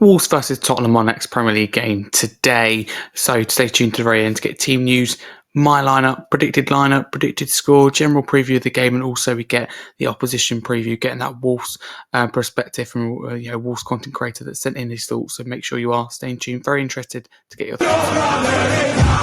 Wolves versus Tottenham, our next Premier League game today. So stay tuned to the very end to get team news, my lineup, predicted score, general preview of the game, and also we get the opposition preview, getting that Wolves perspective from Wolves content creator that sent in his thoughts. So make sure you are staying tuned. Very interested to get your thoughts.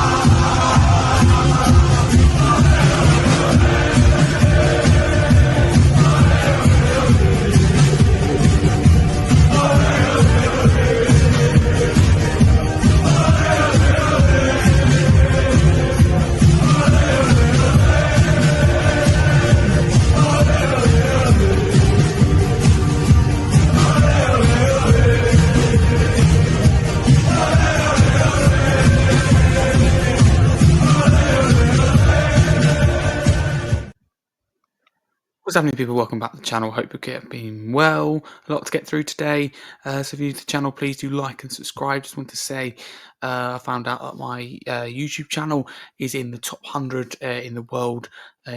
What's happening, people? Welcome back to the channel. Hope you're being well. A lot to get through today. So if you're new to the channel, please do like and subscribe. Just want to say I found out that my YouTube channel is in the top 100 in the world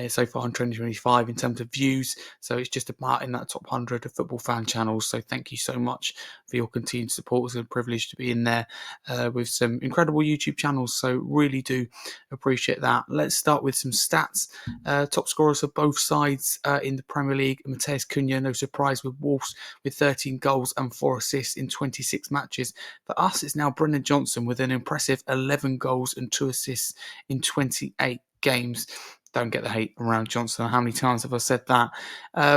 so far in 2025 in terms of views. So it's just about in that top 100 of football fan channels. So thank you so much for your continued support. It's a privilege to be in there with some incredible YouTube channels. So really do appreciate that. Let's start with some stats. Top scorers for both sides in the Premier League. Matheus Cunha, no surprise, with Wolves with 13 goals and 4 assists in 26 matches. For us, it's now Brennan Johnson with an impressive 11 goals and 2 assists in 28 games. Don't get the hate around Johnson. How many times have I said that?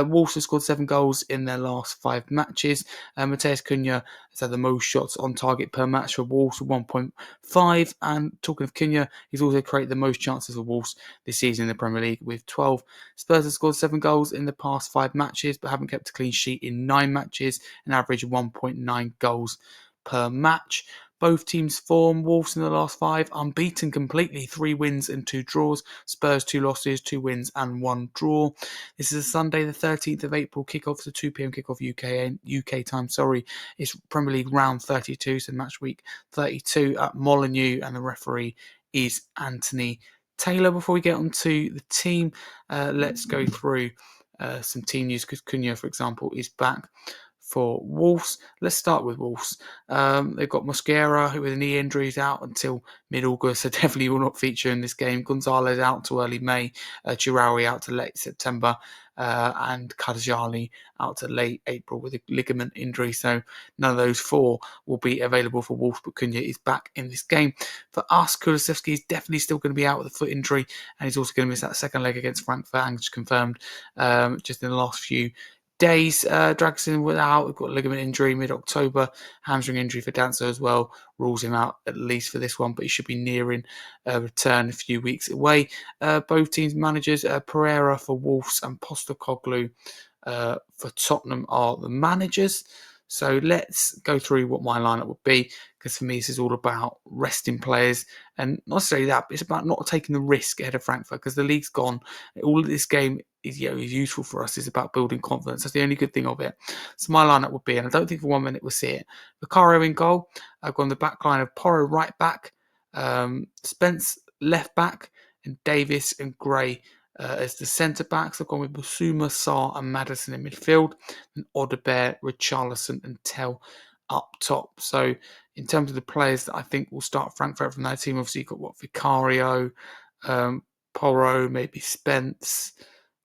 Wolves have scored 7 goals in their last 5 matches. Matheus Cunha has had the most shots on target per match for Wolves with 1.5. And talking of Cunha, he's also created the most chances for Wolves this season in the Premier League with 12. Spurs have scored 7 goals in the past 5 matches, but haven't kept a clean sheet in 9 matches, an average of 1.9 goals per match. Both teams' form: Wolves in the last 5, unbeaten completely, 3 wins and 2 draws. Spurs 2 losses, 2 wins and 1 draw. This is a Sunday, the 13th of April kickoff, so 2 p.m. kickoff UK time. It's Premier League round 32, so match week 32 at Molineux, and the referee is Anthony Taylor. Before we get on to the team, let's go through some team news, because Cunha, for example, is back for Wolves. Let's start with Wolves. They've got Mosquera, who with a knee injury is out until mid-August, so definitely will not feature in this game. Gonzalez out to early May, Chirawi out to late September, and Kadjali out to late April with a ligament injury. So none of those 4 will be available for Wolves, but Cunha is back in this game. For us, Kulusevski is definitely still going to be out with a foot injury, and he's also going to miss that second leg against Frankfurt, and just confirmed just in the last few days. Draxler was out. We've got a ligament injury mid-October, hamstring injury for Dancer as well. Rules him out at least for this one, but he should be nearing return a few weeks away. Both teams' managers, Pereira for Wolves and Postecoglou for Tottenham, are the managers. So let's go through what my lineup would be, because for me this is all about resting players, and not necessarily that, but it's about not taking the risk ahead of Frankfurt, because the league's gone. All of this game is useful for us. It's about building confidence. That's the only good thing of it. So my lineup would be, and I don't think for 1 minute we'll see it, Vicario in goal. I've gone the back line of Porro right back, Spence left back, and Davis and Gray as the centre backs. I've gone with Basuma, Sarr and Maddison in midfield, and Odobert, Richarlison and Tell up top. So in terms of the players that I think will start Frankfurt from that team, obviously you've got Vicario, Porro, maybe Spence,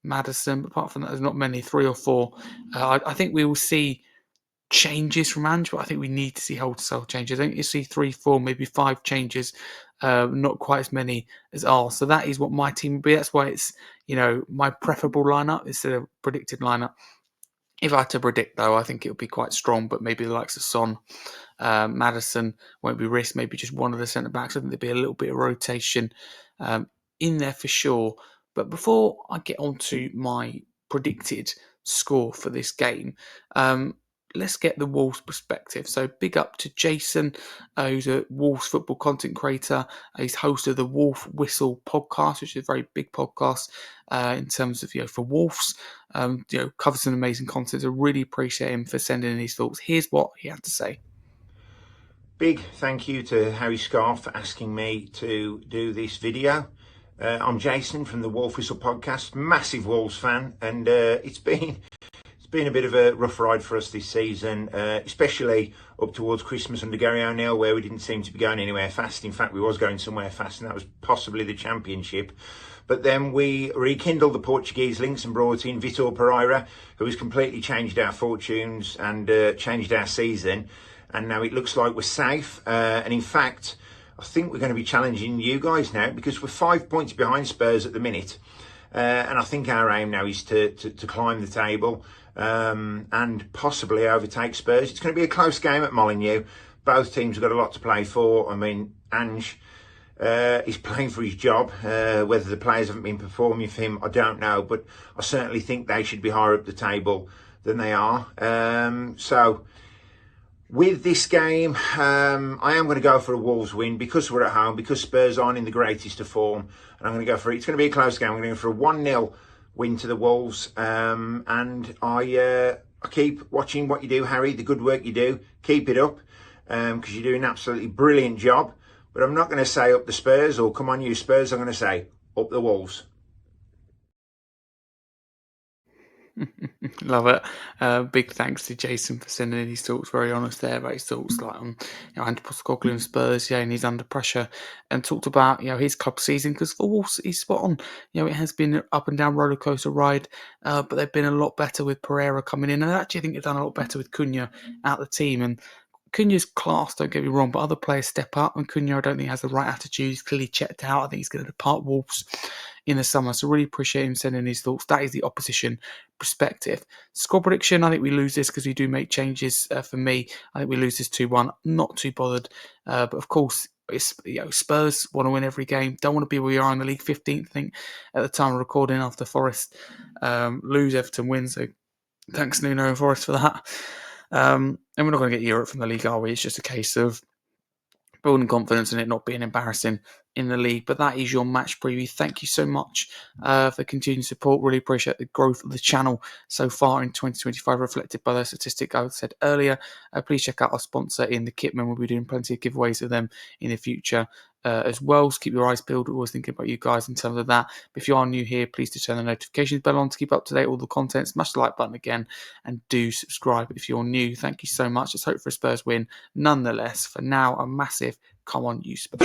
Maddison. But apart from that, there's not many, 3 or 4. I think we will see changes from Ange, but I think we need to see wholesale changes. I think you see 3, 4, maybe 5 changes, not quite as many as ours. So that is what my team would be. That's why it's my preferable lineup instead of predicted lineup. If I had to predict, though, I think it would be quite strong, but maybe the likes of Son, Maddison won't be risked. Maybe just one of the centre backs. I think there'd be a little bit of rotation in there for sure. But before I get on to my predicted score for this game, let's get the Wolves perspective. So big up to Jason, who's a Wolves football content creator. He's host of the Wolf Whistle podcast, which is a very big podcast in terms of for Wolves. Covers some amazing content. I really appreciate him for sending in his thoughts. Here's what he had to say. Big thank you to Harry Scarf for asking me to do this video. I'm Jason from the Wolf Whistle podcast, massive Wolves fan, and it's been been a bit of a rough ride for us this season, especially up towards Christmas under Gary O'Neill, where we didn't seem to be going anywhere fast. In fact, we was going somewhere fast, and that was possibly the Championship. But then we rekindled the Portuguese links and brought in Vitor Pereira, who has completely changed our fortunes and changed our season. And now it looks like we're safe. And in fact, I think we're going to be challenging you guys now, because we're 5 points behind Spurs at the minute. And I think our aim now is to climb the table and possibly overtake Spurs. It's going to be a close game at Molineux. Both teams have got a lot to play for. I mean, Ange is playing for his job. Whether the players haven't been performing for him, I don't know. But I certainly think they should be higher up the table than they are. So with this game, I am going to go for a Wolves win because we're at home, because Spurs aren't in the greatest of form. And I'm going to go for it. It's going to be a close game. I'm going to go for a 1-0 win to the Wolves. And I keep watching what you do, Harry, the good work you do. Keep it up, because you're doing an absolutely brilliant job. But I'm not going to say up the Spurs or come on you Spurs. I'm going to say up the Wolves. Love it. Big thanks to Jason for sending in his thoughts. Very honest there about his thoughts, like on Ange Postecoglou and Spurs, and he's under pressure, and talked about his club season, because for Wolves he's spot on. It has been an up and down roller coaster ride, but they've been a lot better with Pereira coming in, and I actually think they've done a lot better with Cunha out the team. And Cunha's class, don't get me wrong, but other players step up, and Cunha I don't think has the right attitude. He's clearly checked out. I think he's going to depart Wolves in the summer, so really appreciate him sending his thoughts. That is the opposition perspective. Score prediction, I think we lose this because we do make changes. For me, I think we lose this 2-1. Not too bothered, but of course, it's, Spurs want to win every game. Don't want to be where we are in the league, 15th, I think, at the time of recording, after Forest lose, Everton win. So thanks, Nuno and Forest, for that. And we're not going to get Europe from the league, are we? It's just a case of building confidence and it not being embarrassing in the league. But that is your match preview. Thank you so much for continued support. Really appreciate the growth of the channel so far in 2025, reflected by the statistic I said earlier. Please check out our sponsor in the Kitman. We'll be doing plenty of giveaways of them in the future as well. So keep your eyes peeled. We're always thinking about you guys in terms of that. But if you are new here, please do turn the notifications bell on to keep up to date with all the content. Smash the like button again and do subscribe if you're new. Thank you so much. Let's hope for a Spurs win. Nonetheless, for now, a massive come on you Spurs.